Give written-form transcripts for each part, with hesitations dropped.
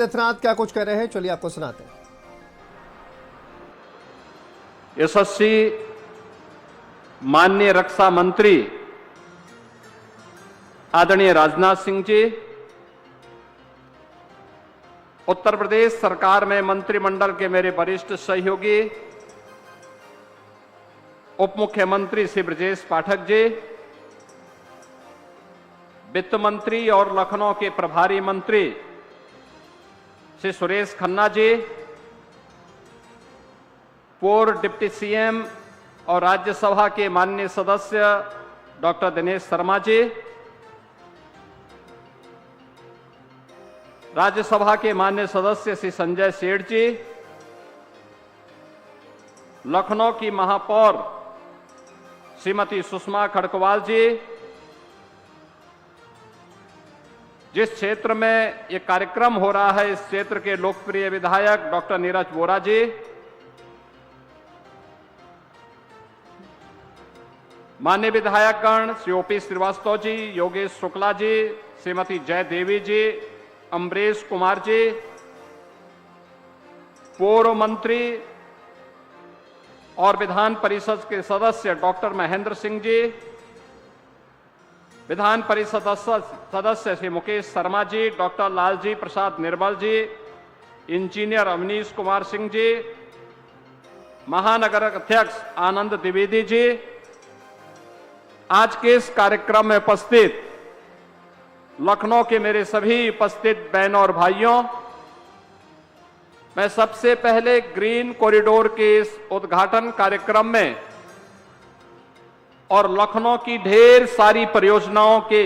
रथनाथ क्या कुछ कह रहे हैं, चलिए आपको सुनाते हैं। यशस्वी माननीय रक्षा मंत्री आदरणीय राजनाथ सिंह जी, उत्तर प्रदेश सरकार में मंत्रिमंडल के मेरे वरिष्ठ सहयोगी उप मुख्यमंत्री श्री ब्रजेश पाठक जी, वित्त मंत्री और लखनऊ के प्रभारी मंत्री श्री सुरेश खन्ना जी, पूर्व डिप्टी सीएम और राज्यसभा के माननीय सदस्य डॉक्टर दिनेश शर्मा जी, राज्यसभा के माननीय सदस्य श्री संजय सेठ जी, लखनऊ की महापौर श्रीमती सुषमा खड़कवाल जी, जिस क्षेत्र में ये कार्यक्रम हो रहा है इस क्षेत्र के लोकप्रिय विधायक डॉक्टर नीरज वोरा जी, माननीय विधायकगण श्री ओपी श्रीवास्तव जी, योगेश शुक्ला जी, श्रीमती जय देवी जी, अमरीश कुमार जी, पूर्व मंत्री और विधान परिषद के सदस्य डॉक्टर महेंद्र सिंह जी, विधान परिषद सदस्य श्री मुकेश शर्मा जी, डॉक्टर लालजी प्रसाद निर्मल जी, इंजीनियर अवनीश कुमार सिंह जी, महानगर अध्यक्ष आनंद द्विवेदी जी, आज के इस कार्यक्रम में उपस्थित लखनऊ के मेरे सभी उपस्थित बहनों और भाइयों, मैं सबसे पहले ग्रीन कॉरिडोर के इस उद्घाटन कार्यक्रम में और लखनऊ की ढेर सारी परियोजनाओं के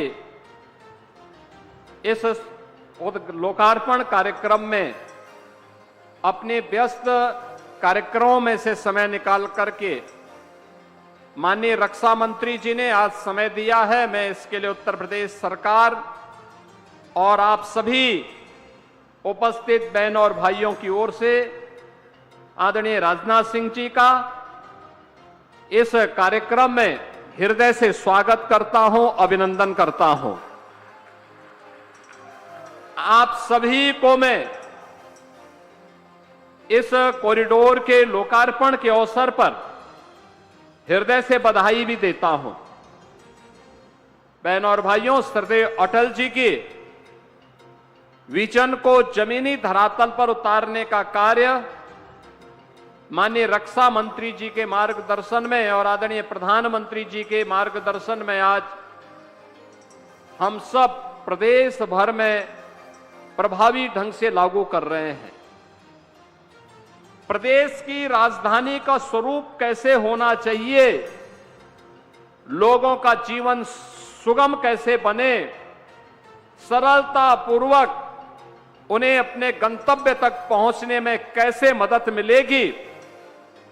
इस लोकार्पण कार्यक्रम में अपने व्यस्त कार्यक्रमों में से समय निकाल करके माननीय रक्षा मंत्री जी ने आज समय दिया है। मैं इसके लिए उत्तर प्रदेश सरकार और आप सभी उपस्थित बहनों और भाइयों की ओर से आदरणीय राजनाथ सिंह जी का इस कार्यक्रम में हृदय से स्वागत करता हूं, अभिनंदन करता हूं। आप सभी को मैं इस कॉरिडोर के लोकार्पण के अवसर पर हृदय से बधाई भी देता हूं। बहनों और भाइयों, श्रद्धेय अटल जी के विजन को जमीनी धरातल पर उतारने का कार्य माननीय रक्षा मंत्री जी के मार्गदर्शन में और आदरणीय प्रधानमंत्री जी के मार्गदर्शन में आज हम सब प्रदेश भर में प्रभावी ढंग से लागू कर रहे हैं। प्रदेश की राजधानी का स्वरूप कैसे होना चाहिए, लोगों का जीवन सुगम कैसे बने, सरलता पूर्वक उन्हें अपने गंतव्य तक पहुंचने में कैसे मदद मिलेगी,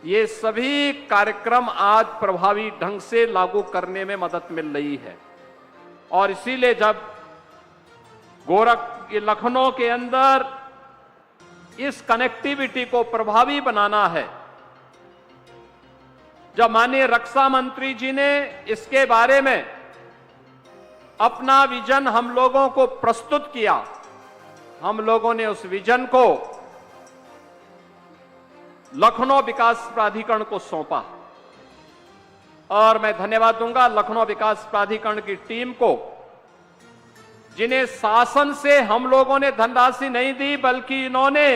ये सभी कार्यक्रम आज प्रभावी ढंग से लागू करने में मदद मिल रही है। और इसीलिए जब लखनऊ के अंदर इस कनेक्टिविटी को प्रभावी बनाना है, जब माननीय रक्षा मंत्री जी ने इसके बारे में अपना विजन हम लोगों को प्रस्तुत किया, हम लोगों ने उस विजन को लखनऊ विकास प्राधिकरण को सौंपा। और मैं धन्यवाद दूंगा लखनऊ विकास प्राधिकरण की टीम को, जिन्हें शासन से हम लोगों ने धनराशि नहीं दी, बल्कि इन्होंने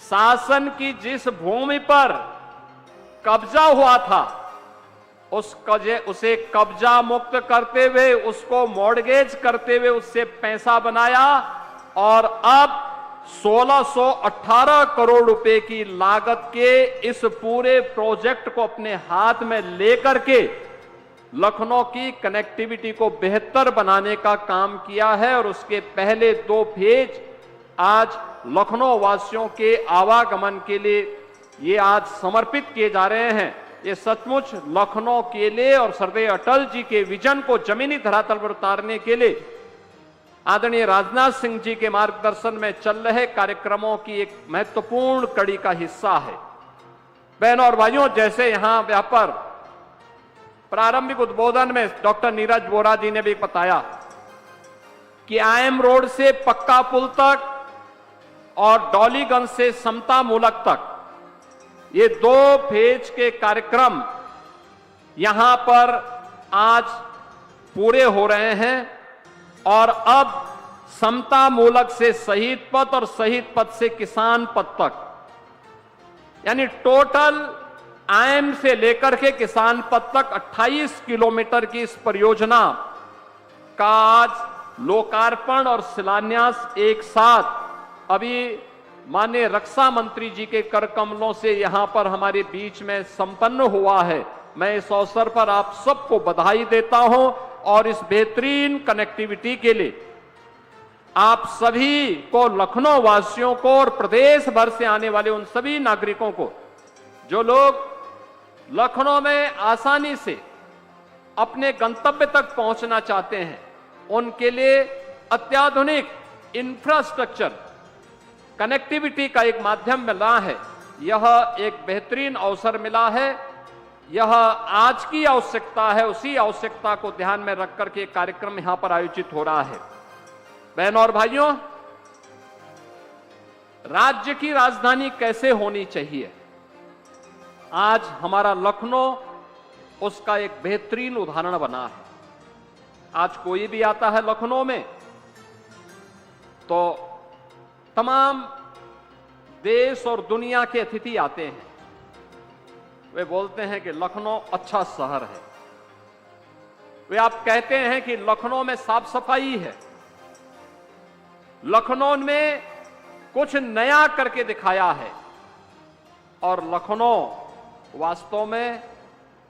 शासन की जिस भूमि पर कब्जा हुआ था उसे कब्जा मुक्त करते हुए, उसको मॉर्गेज करते हुए उससे पैसा बनाया और अब 1618 करोड़ रुपए की लागत के इस पूरे प्रोजेक्ट को अपने हाथ में लेकर के लखनऊ की कनेक्टिविटी को बेहतर बनाने का काम किया है। और उसके पहले 2 फेज आज लखनऊ वासियों के आवागमन के लिए ये आज समर्पित किए जा रहे हैं। ये सचमुच लखनऊ के लिए और श्रद्धेय अटल जी के विजन को जमीनी धरातल पर उतारने के लिए आदरणीय राजनाथ सिंह जी के मार्गदर्शन में चल रहे कार्यक्रमों की एक महत्वपूर्ण कड़ी का हिस्सा है। बहनों और भाइयों, जैसे यहां पर प्रारंभिक उद्बोधन में डॉक्टर नीरज वोरा जी ने भी बताया कि आईएम रोड से पक्का पुल तक और डॉलीगंज से समता मूलक तक ये 2 फेज के कार्यक्रम यहां पर आज पूरे हो रहे हैं और अब समता मूलक से शहीद पथ और शहीद पथ से किसान पथ तक, यानी टोटल आयम से लेकर के किसान पथ तक 28 किलोमीटर की इस परियोजना का आज लोकार्पण और शिलान्यास एक साथ अभी माननीय रक्षा मंत्री जी के कर कमलों से यहां पर हमारे बीच में संपन्न हुआ है। मैं इस अवसर पर आप सबको बधाई देता हूं और इस बेहतरीन कनेक्टिविटी के लिए आप सभी को, लखनऊ वासियों को और प्रदेश भर से आने वाले उन सभी नागरिकों को जो लोग लखनऊ में आसानी से अपने गंतव्य तक पहुंचना चाहते हैं, उनके लिए अत्याधुनिक इंफ्रास्ट्रक्चर कनेक्टिविटी का एक माध्यम मिला है। यह एक बेहतरीन अवसर मिला है। यह आज की आवश्यकता है, उसी आवश्यकता को ध्यान में रख करके कार्यक्रम यहां पर आयोजित हो रहा है। बहनों और भाइयों, राज्य की राजधानी कैसे होनी चाहिए, आज हमारा लखनऊ उसका एक बेहतरीन उदाहरण बना है। आज कोई भी आता है लखनऊ में तो तमाम देश और दुनिया के अतिथि आते हैं, वे बोलते हैं कि लखनऊ अच्छा शहर है। वे आप कहते हैं कि लखनऊ में साफ सफाई है, लखनऊ में कुछ नया करके दिखाया है, और लखनऊ वास्तव में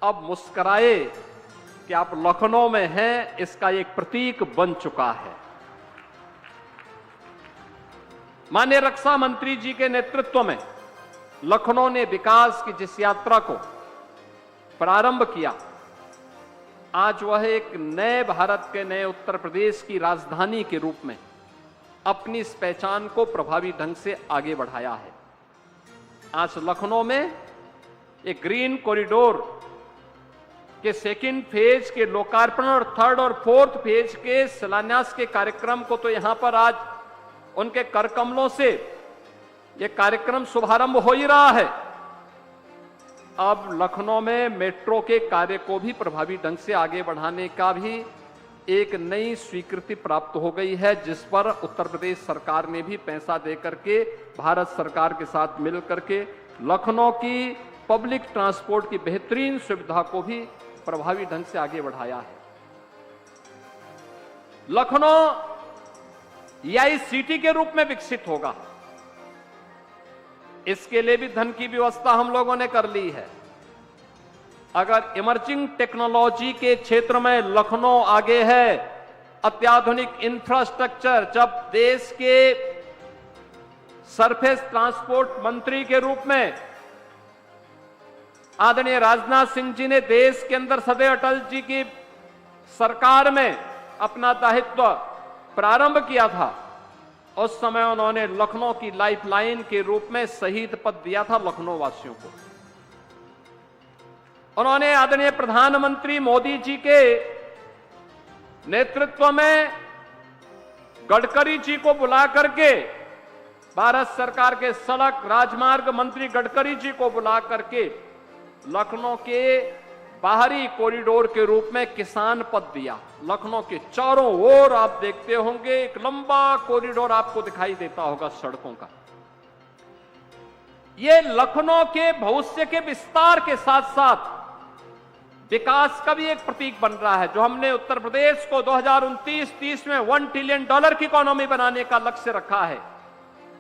अब मुस्कुराए कि आप लखनऊ में हैं, इसका एक प्रतीक बन चुका है। माननीय रक्षा मंत्री जी के नेतृत्व में लखनऊ ने विकास की जिस यात्रा को प्रारंभ किया, आज वह एक नए भारत के, नए उत्तर प्रदेश की राजधानी के रूप में अपनी इस पहचान को प्रभावी ढंग से आगे बढ़ाया है। आज लखनऊ में एक ग्रीन कॉरिडोर के 2nd फेज के लोकार्पण और 3rd और 4th फेज के शिलान्यास के कार्यक्रम को तो यहां पर आज उनके कर कमलों से यह कार्यक्रम शुभारंभ हो ही रहा है। अब लखनऊ में मेट्रो के कार्य को भी प्रभावी ढंग से आगे बढ़ाने का भी एक नई स्वीकृति प्राप्त हो गई है, जिस पर उत्तर प्रदेश सरकार ने भी पैसा देकर के भारत सरकार के साथ मिल करके लखनऊ की पब्लिक ट्रांसपोर्ट की बेहतरीन सुविधा को भी प्रभावी ढंग से आगे बढ़ाया है। लखनऊ EI सिटी के रूप में विकसित होगा, इसके लिए भी धन की व्यवस्था हम लोगों ने कर ली है। अगर इमर्जिंग टेक्नोलॉजी के क्षेत्र में लखनऊ आगे है, अत्याधुनिक इंफ्रास्ट्रक्चर, जब देश के सरफेस ट्रांसपोर्ट मंत्री के रूप में आदरणीय राजनाथ सिंह जी ने देश के अंदर सदैव अटल जी की सरकार में अपना दायित्व प्रारंभ किया था, उस समय उन्होंने लखनऊ की लाइफलाइन के रूप में शहीद पद दिया था लखनऊ वासियों को। उन्होंने आदरणीय प्रधानमंत्री मोदी जी के नेतृत्व में गडकरी जी को बुला करके, भारत सरकार के सड़क राजमार्ग मंत्री गडकरी जी को बुला करके लखनऊ के बाहरी कॉरिडोर के रूप में किसान पथ दिया। लखनऊ के चारों ओर आप देखते होंगे एक लंबा कॉरिडोर आपको दिखाई देता होगा सड़कों का। ये लखनऊ के भविष्य के विस्तार के साथ साथ विकास का भी एक प्रतीक बन रहा है। जो हमने उत्तर प्रदेश को 2029-30 में $1 ट्रिलियन की इकोनॉमी बनाने का लक्ष्य रखा है,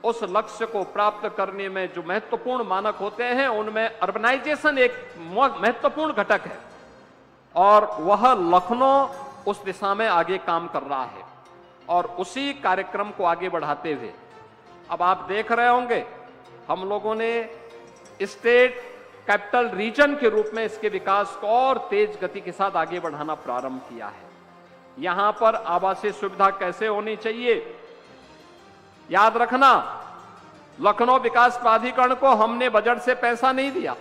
उस लक्ष्य को प्राप्त करने में जो महत्वपूर्ण मानक होते हैं उनमें अर्बनाइजेशन एक महत्वपूर्ण घटक है, और वह लखनऊ उस दिशा में आगे काम कर रहा है। और उसी कार्यक्रम को आगे बढ़ाते हुए अब आप देख रहे होंगे हम लोगों ने स्टेट कैपिटल रीजन के रूप में इसके विकास को और तेज गति के साथ आगे बढ़ाना प्रारंभ किया है। यहां पर आवासीय सुविधा कैसे होनी चाहिए, याद रखना, लखनऊ विकास प्राधिकरण को हमने बजट से पैसा नहीं दिया।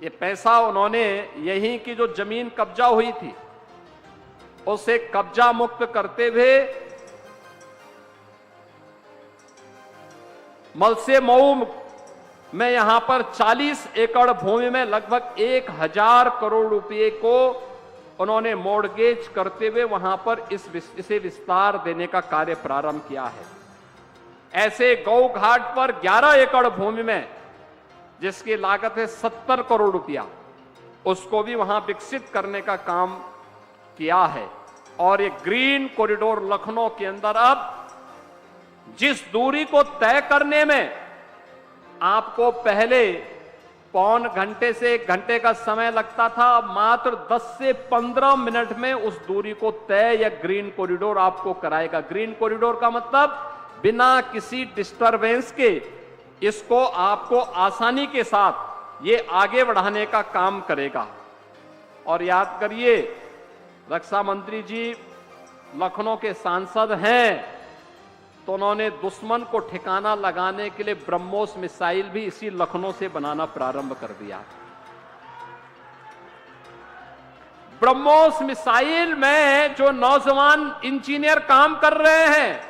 ये पैसा उन्होंने यहीं की जो जमीन कब्जा हुई थी उसे कब्जा मुक्त करते हुए मलसे मऊ में यहां पर 40 एकड़ भूमि में लगभग 1000 करोड़ रुपए को उन्होंने मॉर्गेज करते हुए वहां पर इसे विस्तार देने का कार्य प्रारंभ किया है। ऐसे गौ घाट पर 11 एकड़ भूमि में जिसकी लागत है 70 करोड़ रुपया, उसको भी वहां विकसित करने का काम किया है। और ये ग्रीन कॉरिडोर लखनऊ के अंदर अब जिस दूरी को तय करने में आपको पहले पौन घंटे से 1 घंटे का समय लगता था, अब मात्र 10 से 15 मिनट में उस दूरी को तय या ग्रीन कॉरिडोर आपको कराएगा। ग्रीन कॉरिडोर का मतलब बिना किसी डिस्टरबेंस के इसको आपको आसानी के साथ ये आगे बढ़ाने का काम करेगा। और याद करिए, रक्षा मंत्री जी लखनऊ के सांसद हैं, तो उन्होंने दुश्मन को ठिकाना लगाने के लिए ब्रह्मोस मिसाइल भी इसी लखनऊ से बनाना प्रारंभ कर दिया। ब्रह्मोस मिसाइल में जो नौजवान इंजीनियर काम कर रहे हैं,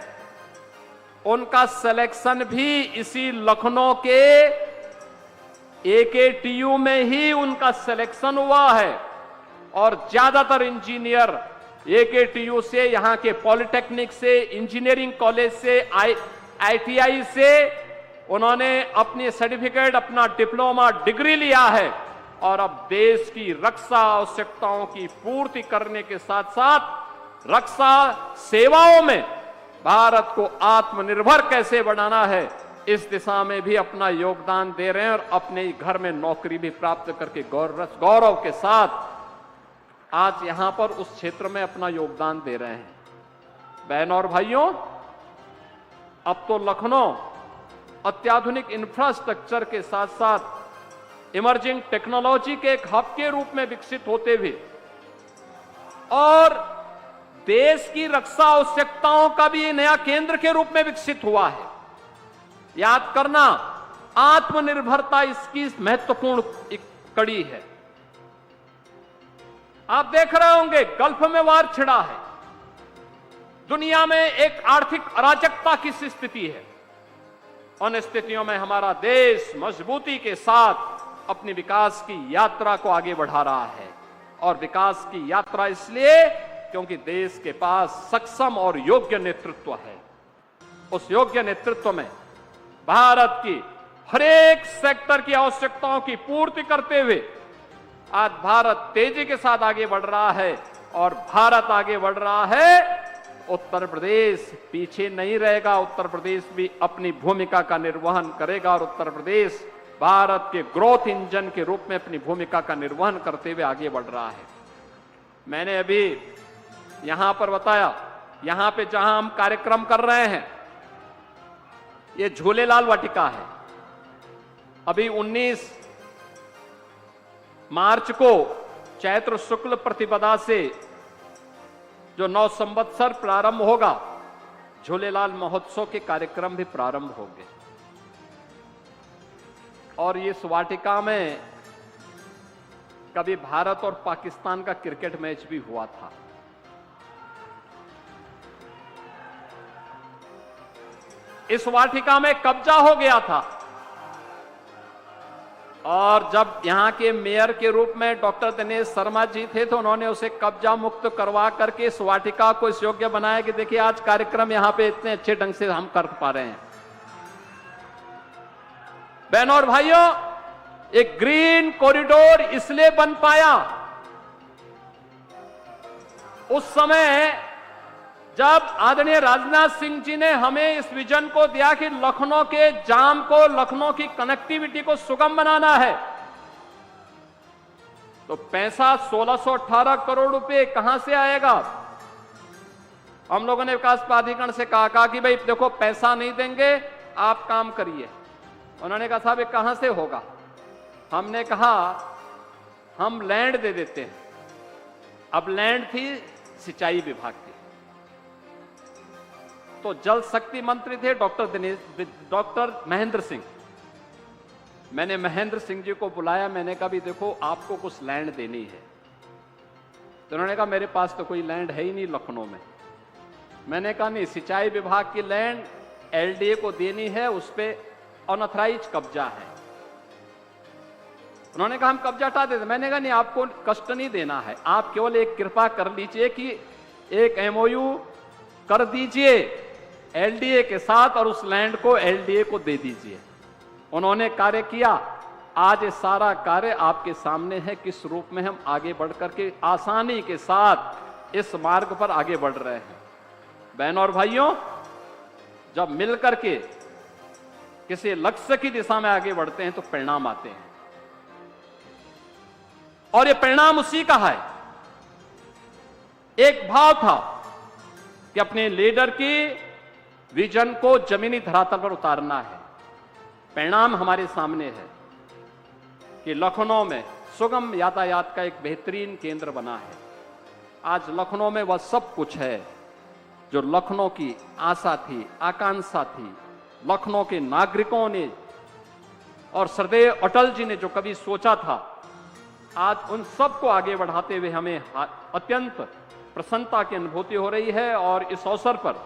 उनका सिलेक्शन भी इसी लखनऊ के AKTU में ही उनका सिलेक्शन हुआ है। और ज्यादातर इंजीनियर AKTU से, यहां के पॉलिटेक्निक से, इंजीनियरिंग कॉलेज से, ITI से उन्होंने अपनी सर्टिफिकेट, अपना डिप्लोमा डिग्री लिया है। और अब देश की रक्षा आवश्यकताओं की पूर्ति करने के साथ साथ रक्षा सेवाओं में भारत को आत्मनिर्भर कैसे बनाना है, इस दिशा में भी अपना योगदान दे रहे हैं। और अपने घर में नौकरी भी प्राप्त करके गौरव के साथ आज यहां पर उस क्षेत्र में अपना योगदान दे रहे हैं। बहनों और भाइयों, अब तो लखनऊ अत्याधुनिक इंफ्रास्ट्रक्चर के साथ साथ इमर्जिंग टेक्नोलॉजी के एक हब के रूप में विकसित होते हुए और देश की रक्षा आवश्यकताओं का भी नया केंद्र के रूप में विकसित हुआ है। याद करना, आत्मनिर्भरता इसकी महत्वपूर्ण एक कड़ी है। आप देख रहे होंगे, गल्फ में वार छिड़ा है, दुनिया में एक आर्थिक अराजकता की स्थिति है। उन स्थितियों में हमारा देश मजबूती के साथ अपनी विकास की यात्रा को आगे बढ़ा रहा है। और विकास की यात्रा इसलिए क्योंकि देश के पास सक्षम और योग्य नेतृत्व है। उस योग्य नेतृत्व में भारत की हर एक सेक्टर की आवश्यकताओं की पूर्ति करते हुए आज भारत तेजी के साथ आगे बढ़ रहा है। और भारत आगे बढ़ रहा है, उत्तर प्रदेश पीछे नहीं रहेगा। उत्तर प्रदेश भी अपनी भूमिका का निर्वहन करेगा और उत्तर प्रदेश भारत के ग्रोथ इंजन के रूप में अपनी भूमिका का निर्वहन करते हुए आगे बढ़ रहा है। मैंने अभी यहां पर बताया, यहां पे जहां हम कार्यक्रम कर रहे हैं, ये झूलेलाल वाटिका है। अभी 19 मार्च को चैत्र शुक्ल प्रतिपदा से जो 9 संवत्सर प्रारंभ होगा, झूलेलाल महोत्सव के कार्यक्रम भी प्रारंभ होंगे। और इस वाटिका में कभी भारत और पाकिस्तान का क्रिकेट मैच भी हुआ था। इस वाटिका में कब्जा हो गया था। और जब यहां के मेयर के रूप में डॉक्टर दिनेश शर्मा जी थे, तो उन्होंने उसे कब्जा मुक्त करवा करके इस वाटिका को इस योग्य बनाया कि देखिए आज कार्यक्रम यहां पे इतने अच्छे ढंग से हम कर पा रहे हैं। बहनों और भाइयों, एक ग्रीन कॉरिडोर इसलिए बन पाया उस समय जब आदरणीय राजनाथ सिंह जी ने हमें इस विजन को दिया कि लखनऊ के जाम को, लखनऊ की कनेक्टिविटी को सुगम बनाना है। तो पैसा 1618 करोड़ रुपए कहां से आएगा? हम लोगों ने विकास प्राधिकरण से कहा कि भाई देखो, पैसा नहीं देंगे, आप काम करिए। उन्होंने कहा साहब ये कहां से होगा? हमने कहा हम लैंड दे देते हैं। अब लैंड थी सिंचाई विभाग की, तो जल शक्ति मंत्री थे डॉक्टर महेंद्र सिंह। मैंने महेंद्र सिंह जी को बुलाया, मैंने कहा भी देखो आपको कुछ लैंड देनी है। तो उन्होंने कहा मेरे पास तो कोई लैंड है ही नहीं लखनऊ में। मैंने कहा नहीं, सिंचाई विभाग की लैंड एलडीए को देनी है उस पे अनऑथराइज कब्जा है। उन्होंने कहा हम कब्जा हटा देते। मैंने कहा नहीं, आपको कष्ट नहीं देना है, आप केवल एक कृपा कर लीजिए कि एक एमओयू कर दीजिए एलडीए के साथ और उस लैंड को एलडीए को दे दीजिए। उन्होंने कार्य किया। आज ये सारा कार्य आपके सामने है, किस रूप में हम आगे बढ़ करके आसानी के साथ इस मार्ग पर आगे बढ़ रहे हैं। बहनों और भाइयों, जब मिलकर के किसी लक्ष्य की दिशा में आगे बढ़ते हैं तो परिणाम आते हैं, और ये परिणाम उसी का है। एक भाव था कि अपने लीडर की विजन को जमीनी धरातल पर उतारना है। परिणाम हमारे सामने है कि लखनऊ में सुगम यातायात का एक बेहतरीन केंद्र बना है। आज लखनऊ में वह सब कुछ है जो लखनऊ की आशा थी, आकांक्षा थी, लखनऊ के नागरिकों ने और सरदेव अटल जी ने जो कभी सोचा था। आज उन सब को आगे बढ़ाते हुए हमें अत्यंत प्रसन्नता की अनुभूति हो रही है। और इस अवसर पर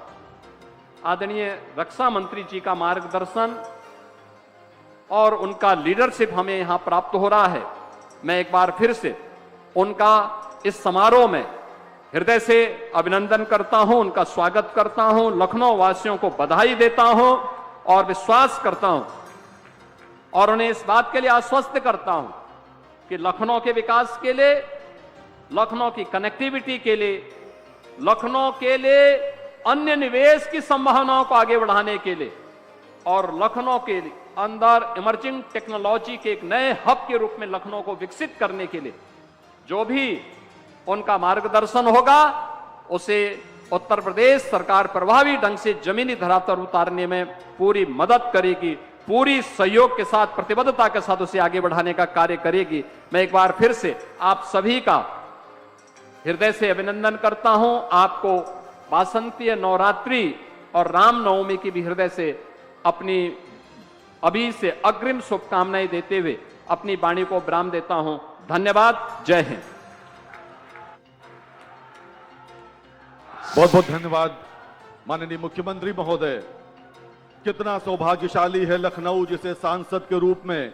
आदरणीय रक्षा मंत्री जी का मार्गदर्शन और उनका लीडरशिप हमें यहां प्राप्त हो रहा है। मैं एक बार फिर से उनका इस समारोह में हृदय से अभिनंदन करता हूं, उनका स्वागत करता हूं, लखनऊ वासियों को बधाई देता हूं और विश्वास करता हूं और उन्हें इस बात के लिए आश्वस्त करता हूं कि लखनऊ के विकास के लिए, लखनऊ की कनेक्टिविटी के लिए, लखनऊ के लिए अन्य निवेश की संभावनाओं को आगे बढ़ाने के लिए और लखनऊ के अंदर इमर्जिंग टेक्नोलॉजी के एक नए हब के रूप में लखनऊ को विकसित करने के लिए जो भी उनका मार्गदर्शन होगा, उसे उत्तर प्रदेश सरकार प्रभावी ढंग से जमीनी धरातल उतारने में पूरी मदद करेगी, पूरी सहयोग के साथ, प्रतिबद्धता के साथ उसे आगे बढ़ाने का कार्य करेगी। मैं एक बार फिर से आप सभी का हृदय से अभिनंदन करता हूं। आपको वासंतीय नवरात्रि और रामनवमी की भी हृदय से अपनी अभी से अग्रिम शुभकामनाएं देते हुए अपनी वाणी को विराम देता हूं। धन्यवाद। जय हिंद। बहुत बहुत धन्यवाद माननीय मुख्यमंत्री महोदय। कितना सौभाग्यशाली है लखनऊ जिसे सांसद के रूप में